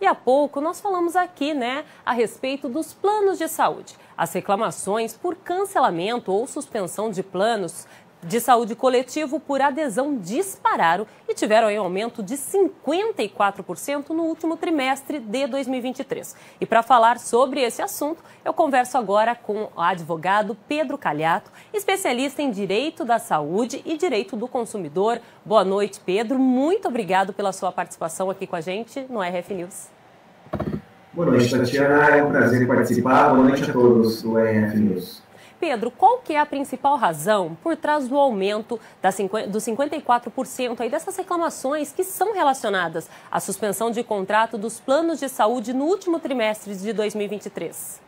E há pouco nós falamos aqui, a respeito dos planos de saúde. As reclamações por cancelamento ou suspensão de planos de saúde coletivo por adesão dispararam e tiveram um aumento de 54% no último trimestre de 2023. E para falar sobre esse assunto, eu converso agora com o advogado Pedro Calhato, especialista em Direito da Saúde e Direito do Consumidor. Boa noite, Pedro. Muito obrigado pela sua participação aqui com a gente no RF News. Boa noite, Tatiana. É um prazer participar. Boa noite a todos do RF News. Pedro, qual que é a principal razão por trás do aumento dos 54% aí dessas reclamações que são relacionadas à suspensão de contrato dos planos de saúde no último trimestre de 2023?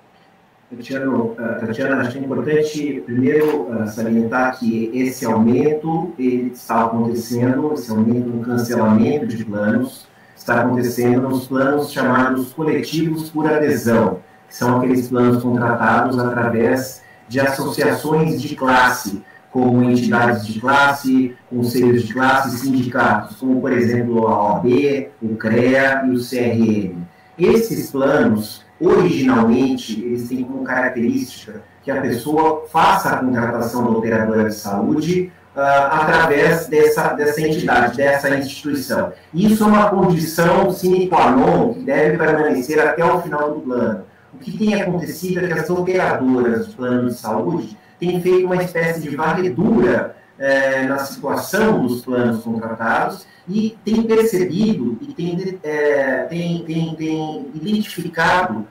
Tatiana, acho que é importante primeiro salientar que esse aumento ele está acontecendo, esse aumento no cancelamento de planos, está acontecendo nos planos chamados coletivos por adesão, que são aqueles planos contratados através de associações de classe, como entidades de classe, conselhos de classe, sindicatos, como, por exemplo, a OAB, o CREA e o CRM. Esses planos, originalmente, eles têm como característica que a pessoa faça a contratação da operadora de saúde através dessa entidade, dessa instituição. Isso é uma condição sine qua non que deve permanecer até o final do plano. O que tem acontecido é que as operadoras de plano de saúde têm feito uma espécie de varredura na situação dos planos contratados e têm percebido e têm identificado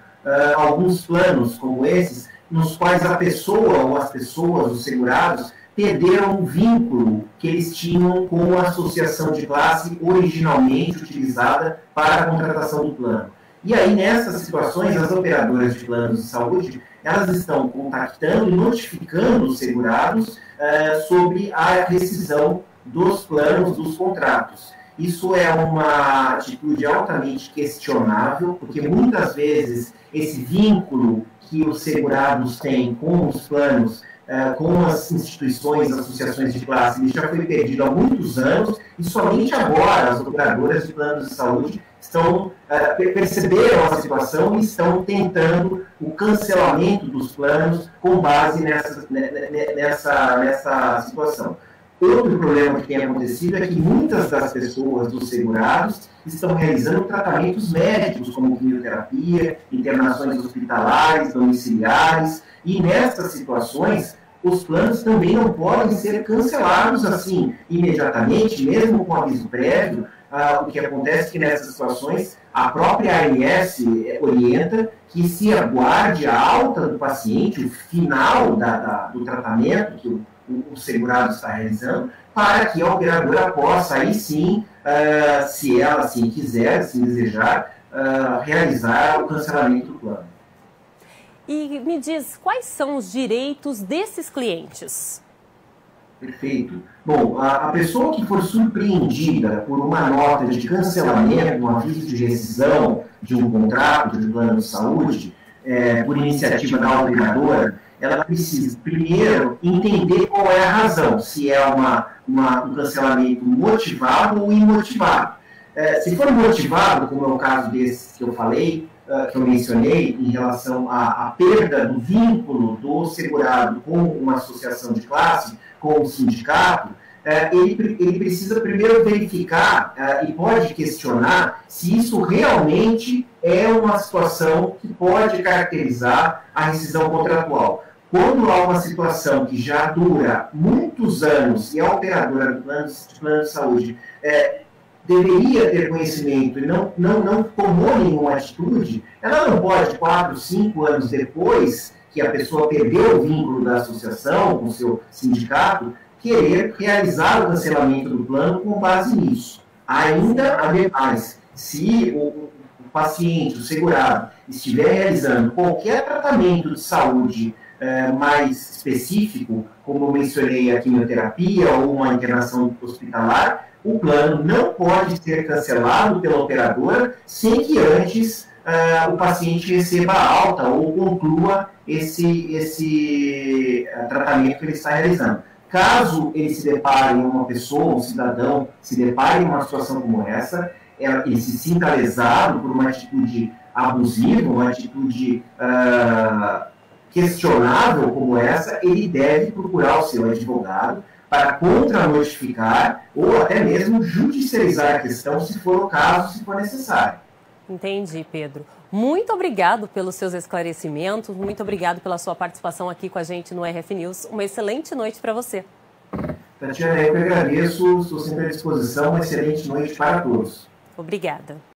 alguns planos como esses, nos quais a pessoa ou as pessoas, os segurados, perderam o vínculo que eles tinham com a associação de classe originalmente utilizada para a contratação do plano. E aí, nessas situações, as operadoras de planos de saúde, elas estão contactando e notificando os segurados sobre a rescisão dos planos, dos contratos. Isso é uma atitude altamente questionável, porque muitas vezes esse vínculo que os segurados têm com os planos, com as instituições, associações de classe, ele já foi perdido há muitos anos e somente agora as operadoras de planos de saúde perceberam a situação e estão tentando o cancelamento dos planos com base nessa situação. Outro problema que tem acontecido é que muitas das pessoas, dos segurados, estão realizando tratamentos médicos, como quimioterapia, internações hospitalares, domiciliares, e nessas situações, os planos também não podem ser cancelados assim, imediatamente, mesmo com aviso prévio. O que acontece é que nessas situações, a própria ANS orienta que se aguarde a alta do paciente, o final do tratamento que o segurado está realizando, para que a operadora possa, aí sim, se ela assim quiser, se desejar, realizar o cancelamento do plano. E me diz, quais são os direitos desses clientes? Perfeito. Bom, a pessoa que for surpreendida por uma nota de cancelamento, um aviso de rescisão de um contrato de plano de saúde, por iniciativa da operadora, ela precisa, primeiro, entender qual é a razão, se é um cancelamento motivado ou imotivado. Se for motivado, como é o caso desse que eu falei, que eu mencionei, em relação à perda do vínculo do segurado com uma associação de classe, com o sindicato, ele precisa primeiro verificar e pode questionar se isso realmente é uma situação que pode caracterizar a rescisão contratual. Quando há uma situação que já dura muitos anos e a operadora do plano de saúde deveria ter conhecimento e não tomou nenhuma atitude, ela não pode, 4, 5 anos depois que a pessoa perdeu o vínculo da associação com o seu sindicato, querer realizar o cancelamento do plano com base nisso. Ainda, ademais, se o paciente, o segurado, estiver realizando qualquer tratamento de saúde mais específico, como eu mencionei a quimioterapia ou uma internação hospitalar, o plano não pode ser cancelado pela operadora sem que antes o paciente receba a alta ou conclua esse tratamento que ele está realizando. Caso ele se depare, uma pessoa, um cidadão, se depare em uma situação como essa, ele se sinta lesado por uma atitude abusiva, uma atitude questionável como essa, ele deve procurar o seu advogado para contra-notificar ou até mesmo judicializar a questão, se for o caso, se for necessário. Entendi, Pedro. Muito obrigado pelos seus esclarecimentos, muito obrigado pela sua participação aqui com a gente no RF News. Uma excelente noite para você. Tatiana, eu que agradeço, estou sempre à disposição. Uma excelente noite para todos. Obrigada.